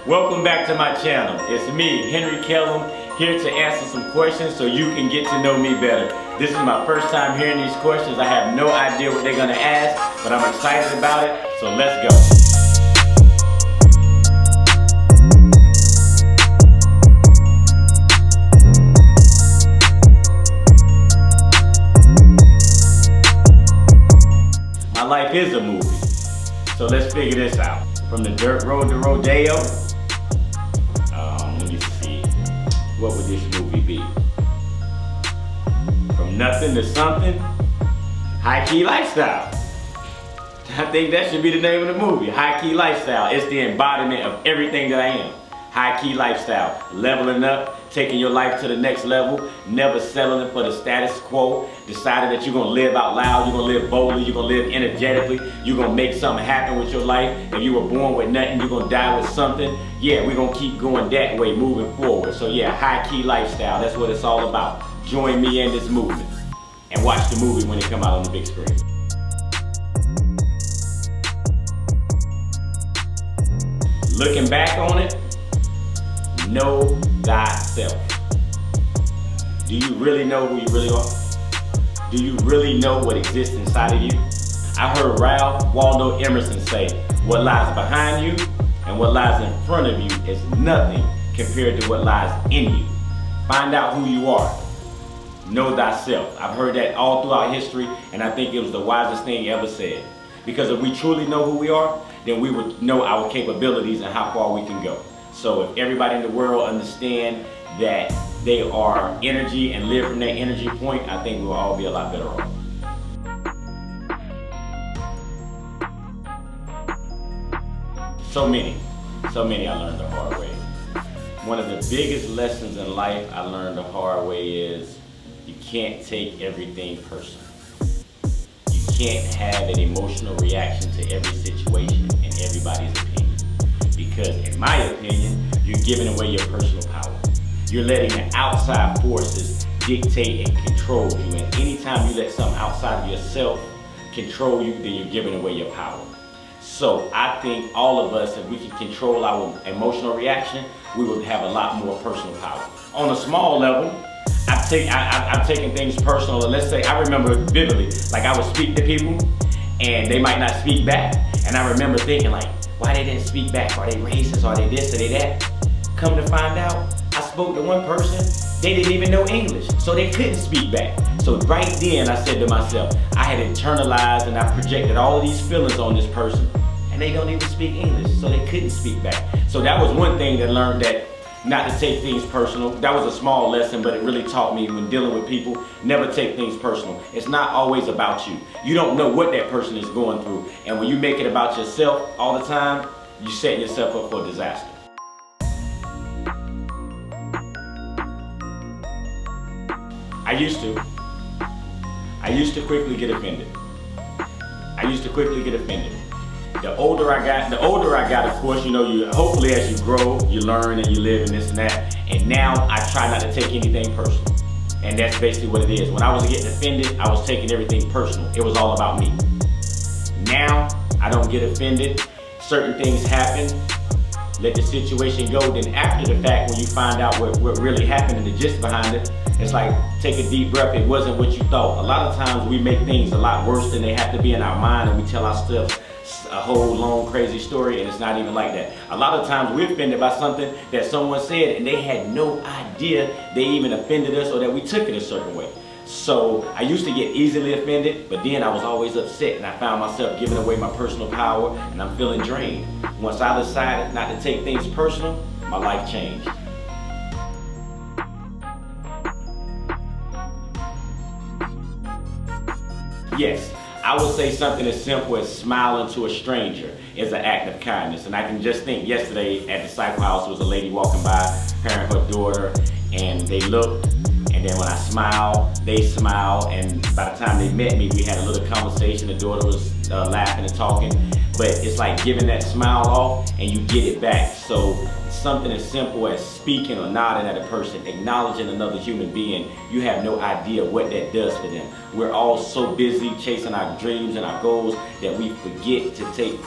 Welcome back to my channel. It's me, Henry Kellem, here to answer some questions so you can get to know me better. This is my first time hearing these questions. I have no idea what they're gonna ask, but I'm excited about it, so let's go. My life is a movie, so let's figure this out. From the dirt road to rodeo, let me see, what would this movie be? From nothing to something, Heike Lifestyle. I think that should be the name of the movie, Heike Lifestyle. It's the embodiment of everything that I am. Heike Lifestyle, leveling up, taking your life to the next level, never settling for the status quo, deciding that you're gonna live out loud, you're gonna live boldly, you're gonna live energetically, you're gonna make something happen with your life. If you were born with nothing, you're gonna die with something. Yeah, we're gonna keep going that way, moving forward. So yeah, Heike Lifestyle, that's what it's all about. Join me in this movement and watch the movie when it come out on the big screen. Looking back on it, know thyself. Do you really know who you really are? Do you really know what exists inside of you? I heard Ralph Waldo Emerson say, what lies behind you and what lies in front of you is nothing compared to what lies in you. Find out who you are. Know thyself. I've heard that all throughout history, and I think it was the wisest thing ever said. Because if we truly know who we are, then we would know our capabilities and how far we can go. So if everybody in the world understand that they are energy and live from that energy point, I think we'll all be a lot better off. So many I learned the hard way. One of the biggest lessons in life I learned the hard way is you can't take everything personal. You can't have an emotional reaction to every situation and everybody's opinion. Because in my opinion, you're giving away your personal power. You're letting the outside forces dictate and control you. And anytime you let something outside of yourself control you, then you're giving away your power. So I think all of us, if we can control our emotional reaction, we will have a lot more personal power. On a small level, I've taken things personal. Let's say, I remember vividly, like I would speak to people and they might not speak back. And I remember thinking like, why they didn't speak back? Are they racist? Are they this? Are they that? Come to find out, I spoke to one person, they didn't even know English, so they couldn't speak back. So right then I said to myself, I had internalized and I projected all of these feelings on this person, and they don't even speak English, so they couldn't speak back. So that was one thing that I learned, that not to take things personal. That was a small lesson, but it really taught me when dealing with people, never take things personal. It's not always about you. You don't know what that person is going through. And when you make it about yourself all the time, you're setting yourself up for a disaster. I used to quickly get offended. The older I got, of course, hopefully as you grow, you learn and you live and this and that. And now I try not to take anything personal. And that's basically what it is. When I was getting offended, I was taking everything personal. It was all about me. Now, I don't get offended. Certain things happen. Let the situation go. Then after the fact, when you find out what really happened and the gist behind it, it's like, take a deep breath. It wasn't what you thought. A lot of times we make things a lot worse than they have to be in our mind, and we tell ourselves a whole long crazy story, and it's not even like that. A lot of times we're offended by something that someone said and they had no idea they even offended us or that we took it a certain way. So I used to get easily offended, but then I was always upset, and I found myself giving away my personal power, and I'm feeling drained. Once I decided not to take things personal, my life changed. Yes, I would say something as simple as smiling to a stranger is an act of kindness. And I can just think, yesterday at the cycle house, there was a lady walking by, carrying her daughter, and they looked, and then when I smiled, they smiled, and by the time they met me, we had a little conversation. The daughter was laughing and talking, but it's like giving that smile off and you get it back. So something as simple as speaking or nodding at a person, acknowledging another human being, you have no idea what that does for them. We're all so busy chasing our dreams and our goals that we forget to take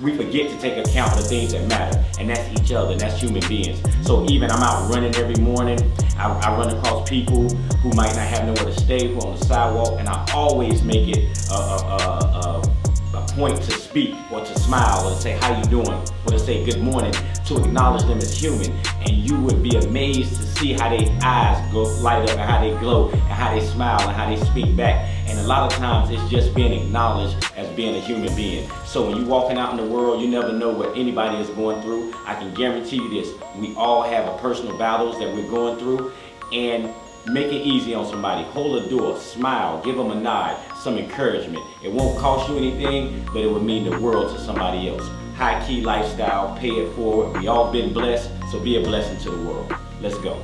we forget to take account of the things that matter, and that's each other, and that's human beings. So even I'm out running every morning, I run across people who might not have nowhere to stay, who are on the sidewalk, and I always make it a point to speak or to smile or to say how you doing or to say good morning, to acknowledge them as human. And you would be amazed to see how their eyes go light up and how they glow and how they smile and how they speak back. And a lot of times it's just being acknowledged as being a human being. So when you're walking out in the world, you never know what anybody is going through. I can guarantee you this, we all have a personal battles that we're going through, and make it easy on somebody. Hold a door, smile, give them a nod, some encouragement. It won't cost you anything, but it would mean the world to somebody else. Heike Lifestyle, pay it forward. We all been blessed, so be a blessing to the world. Let's go.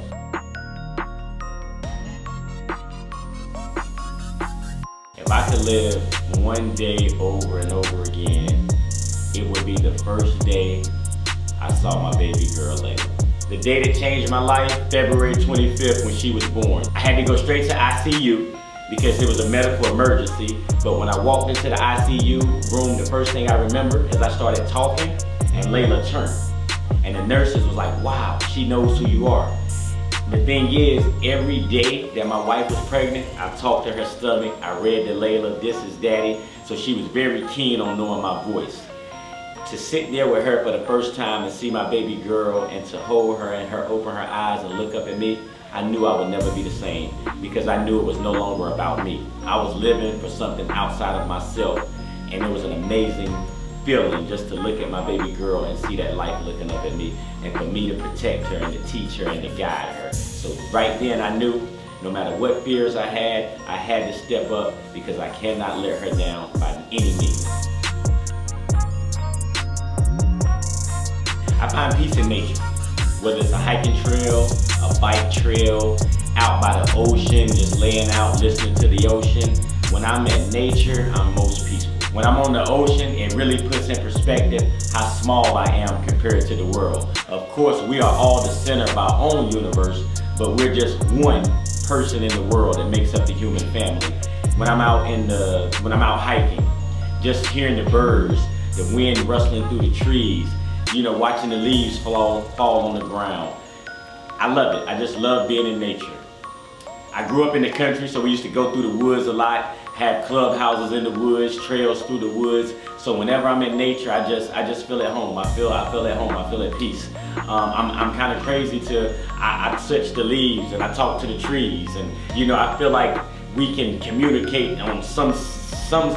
If I could live one day over and over again, it would be the first day I saw my baby girl Layla. The day that changed my life, February 25th, when she was born. I had to go straight to ICU because it was a medical emergency. But when I walked into the ICU room, the first thing I remember is I started talking and Layla turned. And the nurses was like, wow, she knows who you are. The thing is, every day that my wife was pregnant, I talked to her stomach, I read to Layla, this is daddy. So she was very keen on knowing my voice. To sit there with her for the first time and see my baby girl and to hold her and her open her eyes and look up at me, I knew I would never be the same because I knew it was no longer about me. I was living for something outside of myself, and it was an amazing feeling just to look at my baby girl and see that light looking up at me, and for me to protect her and to teach her and to guide her. So right then I knew no matter what fears I had to step up because I cannot let her down by any means. I find peace in nature, whether it's a hiking trail, a bike trail, out by the ocean, just laying out, listening to the ocean. When I'm in nature, I'm most peaceful. When I'm on the ocean, it really puts in perspective how small I am compared to the world. Of course, we are all the center of our own universe, but we're just one person in the world that makes up the human family. When I'm out hiking, just hearing the birds, the wind rustling through the trees, you know, watching the leaves fall on the ground. I love it. I just love being in nature. I grew up in the country, so we used to go through the woods a lot, have clubhouses in the woods, trails through the woods. So whenever I'm in nature, I just feel at home. I feel at home. I feel at peace. I'm kind of crazy I touch the leaves and I talk to the trees, and you know, I feel like we can communicate on some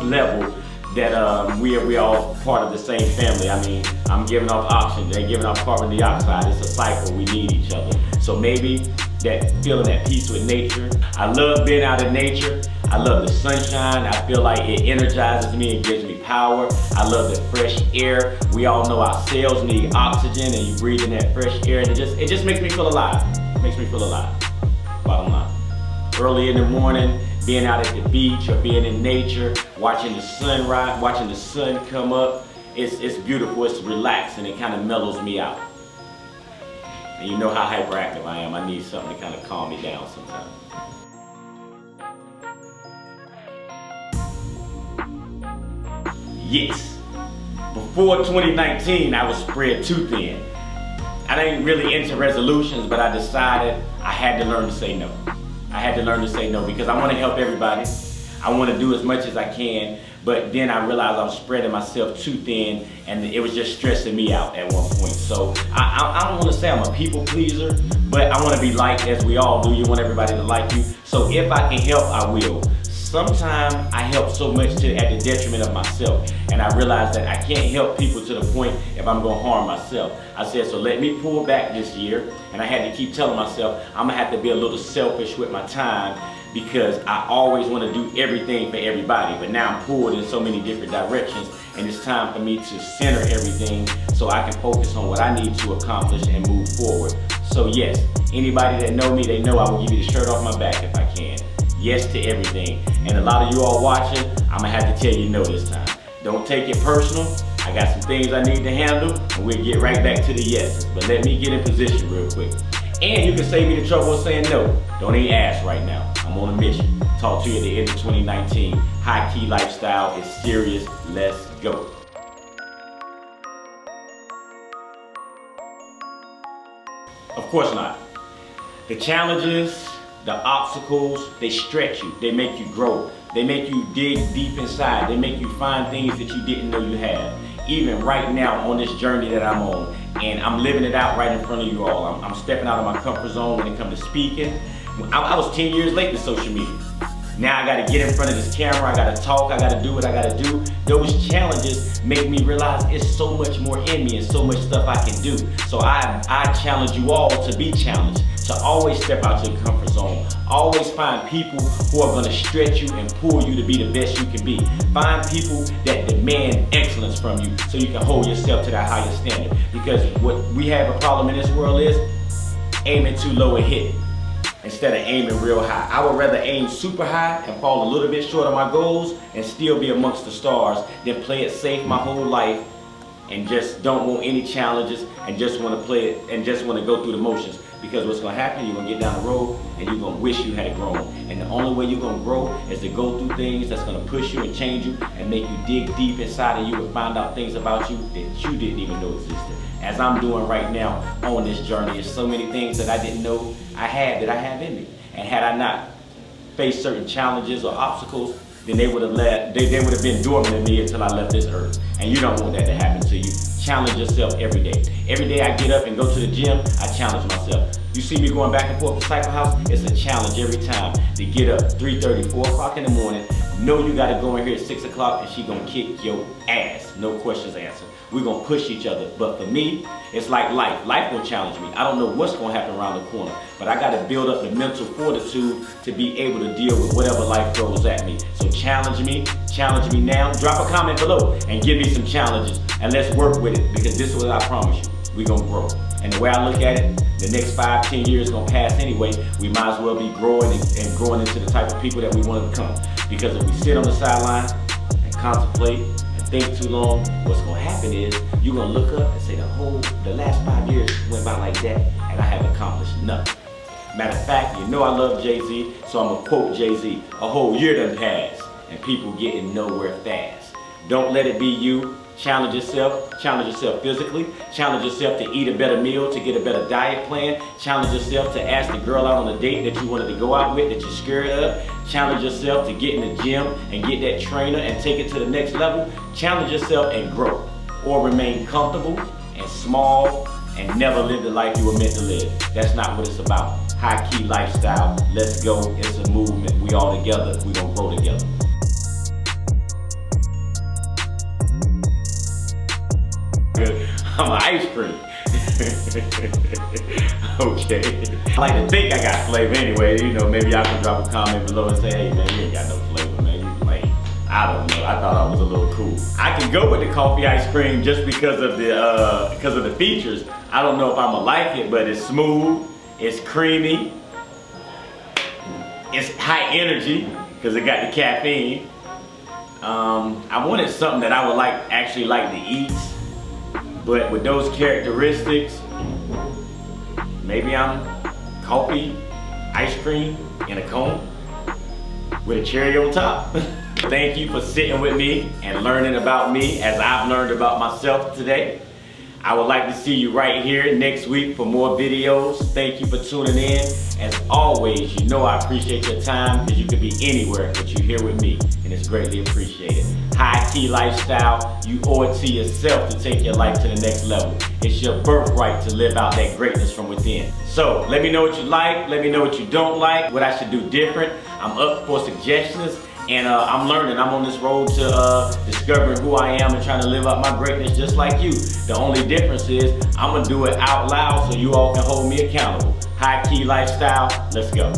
level that we all part of the same family. I mean, I'm giving off oxygen, they're giving off carbon dioxide. It's a cycle, we need each other. So maybe that feeling at peace with nature. I love being out in nature. I love the sunshine. I feel like it energizes me, it gives me power. I love the fresh air. We all know our cells need oxygen, and you breathe in that fresh air, and it just makes me feel alive. It makes me feel alive, bottom line. Early in the morning, being out at the beach or being in nature, watching the sunrise, watching the sun come up, it's beautiful, it's relaxing, it kind of mellows me out. And you know how hyperactive I am. I need something to kind of calm me down sometimes. Yes, before 2019, I was spread too thin. I ain't really into resolutions, but I decided I had to learn to say no. I had to learn to say no because I want to help everybody. I want to do as much as I can, but then I realized I was spreading myself too thin, and it was just stressing me out at one point. So I don't want to say I'm a people pleaser, but I want to be liked, as we all do. You want everybody to like you. So if I can help, I will. Sometimes I help so much at the detriment of myself, and I realized that I can't help people to the point if I'm going to harm myself. I said, so let me pull back this year, and I had to keep telling myself I'm going to have to be a little selfish with my time because I always want to do everything for everybody, but now I'm pulled in so many different directions, and it's time for me to center everything so I can focus on what I need to accomplish and move forward. So yes, anybody that know me, they know I will give you the shirt off my back if I can. Yes to everything. And a lot of you all watching, I'm gonna have to tell you no this time. Don't take it personal. I got some things I need to handle, and we'll get right back to the yeses. But let me get in position real quick. And you can save me the trouble of saying no. Don't even ask right now. I'm on a mission. Talk to you at the end of 2019. Heike Lifestyle is serious. Let's go. Of course not. The challenges, the obstacles, they stretch you. They make you grow. They make you dig deep inside. They make you find things that you didn't know you had. Even right now on this journey that I'm on, and I'm living it out right in front of you all. I'm stepping out of my comfort zone when it comes to speaking. I was 10 years late to social media. Now I gotta get in front of this camera, I gotta talk, I gotta do what I gotta do. Those challenges make me realize it's so much more in me and so much stuff I can do. So I challenge you all to be challenged, to always step out your comfort zone. Always find people who are gonna stretch you and pull you to be the best you can be. Find people that demand excellence from you so you can hold yourself to that higher standard. Because what we have a problem in this world is aiming too low and hitting instead of aiming real high. I would rather aim super high and fall a little bit short of my goals and still be amongst the stars than play it safe my whole life and just don't want any challenges and just want to play it and just want to go through the motions. Because what's going to happen, you're going to get down the road and you're going to wish you had grown. And the only way you're going to grow is to go through things that's going to push you and change you and make you dig deep inside of you and find out things about you that you didn't even know existed. As I'm doing right now on this journey, there's so many things that I didn't know I had that I have in me. And had I not faced certain challenges or obstacles, then they would have been dormant in me until I left this earth. And you don't want that to happen to you. Challenge yourself every day. Every day I get up and go to the gym, I challenge myself. You see me going back and forth to Cycle House, it's a challenge every time to get up 3:30, 4 o'clock in the morning, know you gotta go in here at 6 o'clock and she gonna kick your ass. No questions answered. We're gonna push each other. But for me, it's like life. Life will challenge me. I don't know what's gonna happen around the corner, but I gotta build up the mental fortitude to be able to deal with whatever life throws at me. So challenge me now. Drop a comment below and give me some challenges and let's work with it, because this is what I promise you, we're gonna grow. And the way I look at it, the next 5, 10 years gonna pass anyway. We might as well be growing and growing into the type of people that we want to become. Because if we sit on the sideline and contemplate and think too long, what's gonna happen is you're gonna look up and say the last 5 years went by like that and I haven't accomplished nothing. Matter of fact, you know I love Jay-Z, so I'm gonna quote Jay-Z. A whole year done passed and people getting nowhere fast. Don't let it be you. Challenge yourself physically, challenge yourself to eat a better meal, to get a better diet plan, challenge yourself to ask the girl out on a date that you wanted to go out with that you're scared of, challenge yourself to get in the gym and get that trainer and take it to the next level, challenge yourself and grow, or remain comfortable and small and never live the life you were meant to live. That's not what it's about. Heike Lifestyle, let's go, it's a movement, we all together, we gonna grow together. I'm an ice cream. Okay. I like to think I got flavor anyway. You know, maybe I can drop a comment below and say, hey man, you ain't got no flavor, man. You lame. I don't know. I thought I was a little cool. I can go with the coffee ice cream just because of the features. I don't know if I'ma like it, but it's smooth, it's creamy, it's high energy because it got the caffeine. I wanted something that I would actually like to eat. But with those characteristics, maybe I'm coffee, ice cream, in a cone with a cherry on top. Thank you for sitting with me and learning about me as I've learned about myself today. I would like to see you right here next week for more videos. Thank you for tuning in. As always, you know I appreciate your time because you could be anywhere but you're here with me, and it's greatly appreciated. Heike Lifestyle, you owe it to yourself to take your life to the next level. It's your birthright to live out that greatness from within. So let me know what you like, let me know what you don't like, what I should do different. I'm up for suggestions. And I'm learning. I'm on this road to discovering who I am and trying to live out my greatness just like you. The only difference is I'm going to do it out loud so you all can hold me accountable. Heike Lifestyle, let's go.